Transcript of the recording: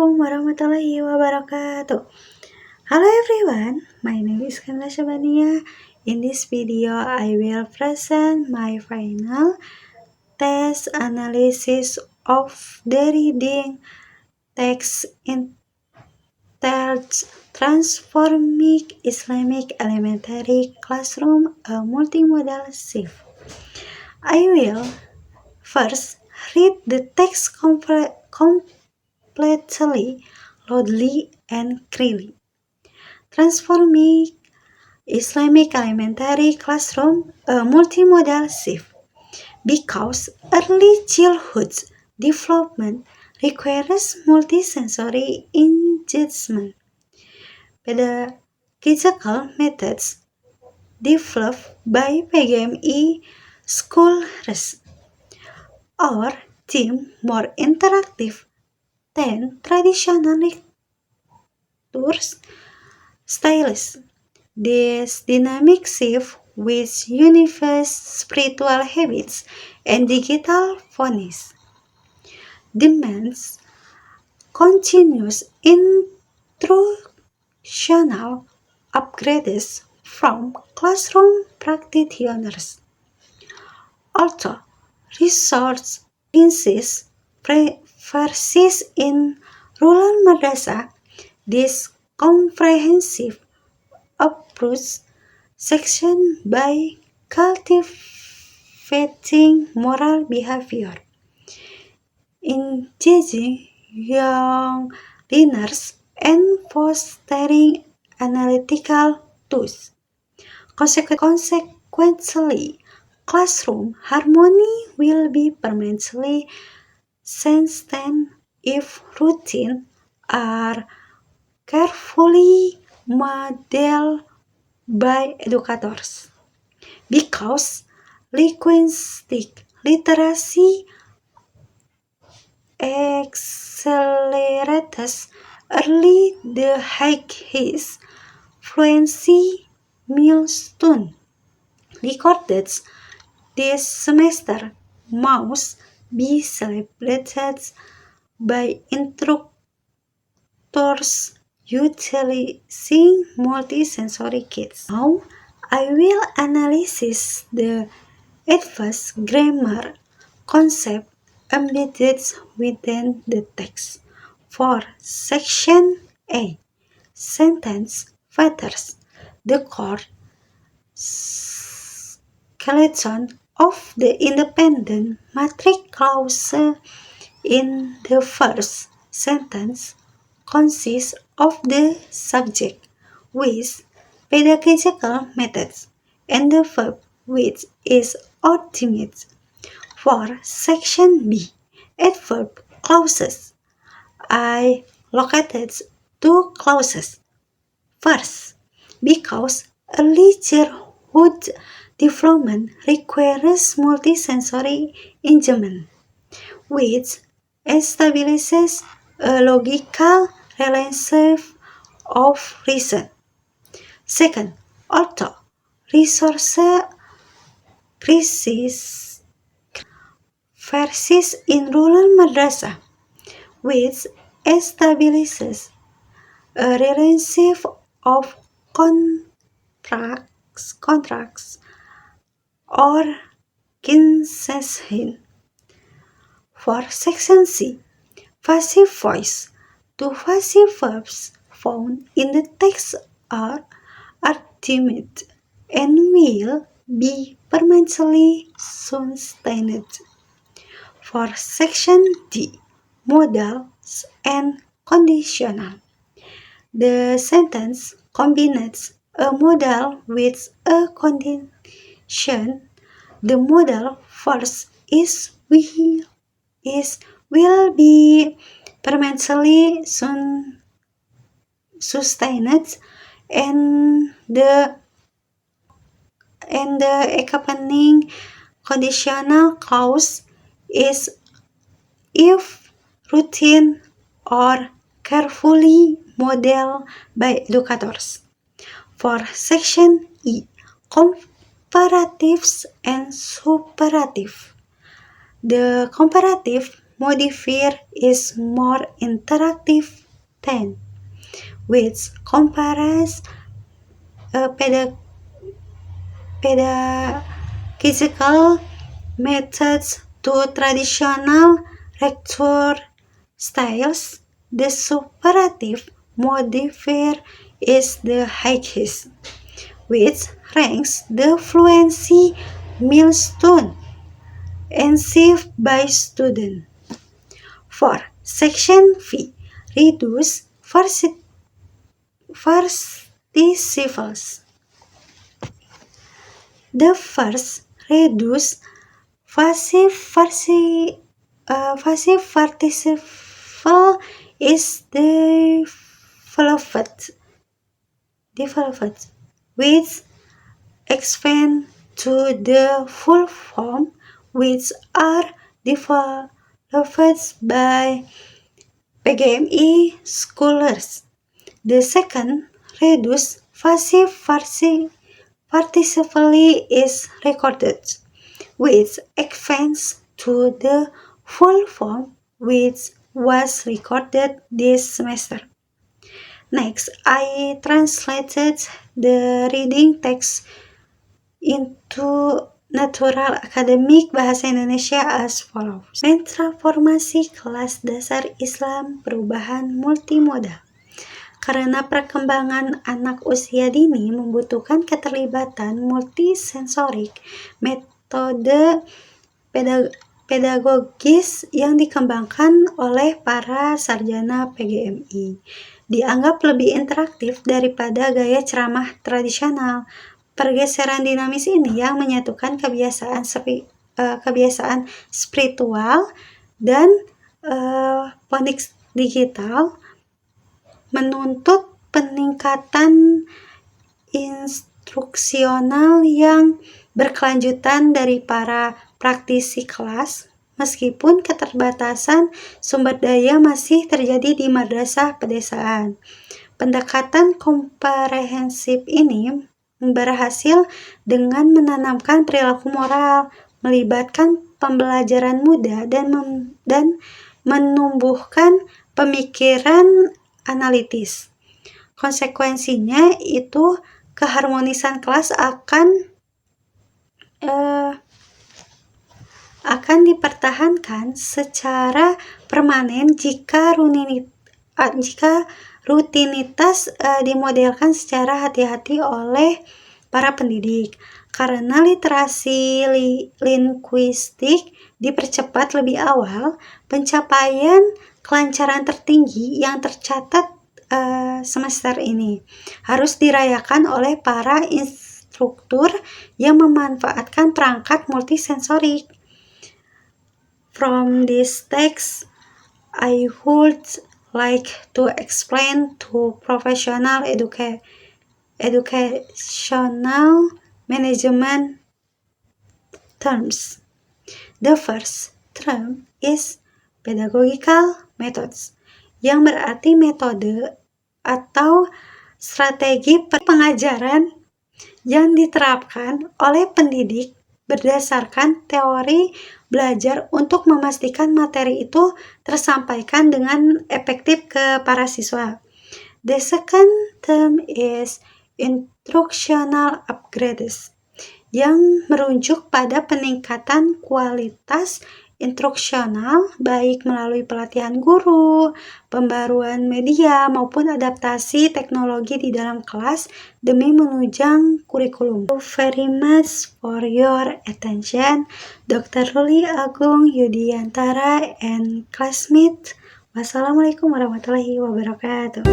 Assalamualaikum warahmatullahi wabarakatuh. Hello everyone, my name is Kamila Syabania. In this video, I will present my final test analysis of the reading text entitled Transforming Islamic Elementary Classroom, a Multimodal Shift. I will first read the text completely, loudly, and clearly. Transforming Islamic Elementary Classroom, a Multimodal Shift. Because early childhood development requires multisensory engagement. Pedagogical methods developed by PGMI schools are deemed more interactive than traditional lecture styles. This dynamic shift with universe spiritual habits and digital phonies demands continuous instructional upgrades from classroom practitioners. Also, resource insists versus in rural madrasa, this comprehensive approach section by cultivating moral behavior, engaging young learners, and fostering analytical tools. Consequently, classroom harmony will be permanently sustained if routines are carefully modeled by educators. Because linguistic literacy accelerates early the highest fluency milestone recorded this semester must be celebrated by instructors utilizing multisensory kits. Now, I will analyze the advanced grammar concept embedded within the text. For section A, sentence feathers, the core skeleton of the independent matrix clause in the first sentence consists of the subject with pedagogical methods and the verb which is ultimate. For section B, adverb clauses, I located two clauses. First, because early childhood development requires multisensory engagement, which establishes a logical relationship of reason. Second, although resource crisis versus in rural madrasa, which establishes a relationship of contracts or concession. For section C, passive voice. Two passive verbs found in the text are ultimate and will be permanently sustained. For section D, modals and conditional. The sentence combines a modal with a condition. The modal first will be permanently sustained, and the accompanying conditional clause is if routine or carefully modeled by educators. For section E, comparatives and superlative. The comparative modifier is more interactive than, which compares pedagogical methods to traditional lecture styles. The superlative modifier is the highest, which ranks the fluency milestone achieved by students. For Section V, reduce participles. The first reduce passive participle is developed, which expand to the full form, which are developed by PGMI scholars. The second, reduce passive participle is recorded, which expands to the full form, which was recorded this semester. Next, I translated the reading text into natural academic bahasa Indonesia as follows. Transformasi kelas dasar Islam perubahan multimodal. Karena perkembangan anak usia dini membutuhkan keterlibatan multisensorik, metode pedagogis yang dikembangkan oleh para sarjana PGMI dianggap lebih interaktif daripada gaya ceramah tradisional. Pergeseran dinamis ini yang menyatukan kebiasaan spiritual dan fonik digital menuntut peningkatan instruksional yang berkelanjutan dari para praktisi kelas, meskipun keterbatasan sumber daya masih terjadi di madrasah pedesaan. Pendekatan komprehensif ini berhasil dengan menanamkan perilaku moral, melibatkan pembelajaran muda, dan menumbuhkan pemikiran analitis. Konsekuensinya itu keharmonisan kelas akan dipertahankan secara permanen jika rutinitas dimodelkan secara hati-hati oleh para pendidik. Karena literasi linguistik dipercepat lebih awal, pencapaian kelancaran tertinggi yang tercatat semester ini harus dirayakan oleh para instruktur yang memanfaatkan perangkat multisensorik. From this text, I would like to explain two professional educational management terms. The first term is pedagogical methods, yang berarti metode atau strategi pengajaran yang diterapkan oleh pendidik berdasarkan teori belajar untuk memastikan materi itu tersampaikan dengan efektif ke para siswa. The second term is instructional upgrades, yang merujuk pada peningkatan kualitas instruksional baik melalui pelatihan guru, pembaruan media, maupun adaptasi teknologi di dalam kelas demi menunjang kurikulum. Thank you very much for your attention. Dr. Ruli Agung Yudiantara and classmates. Wassalamualaikum warahmatullahi wabarakatuh.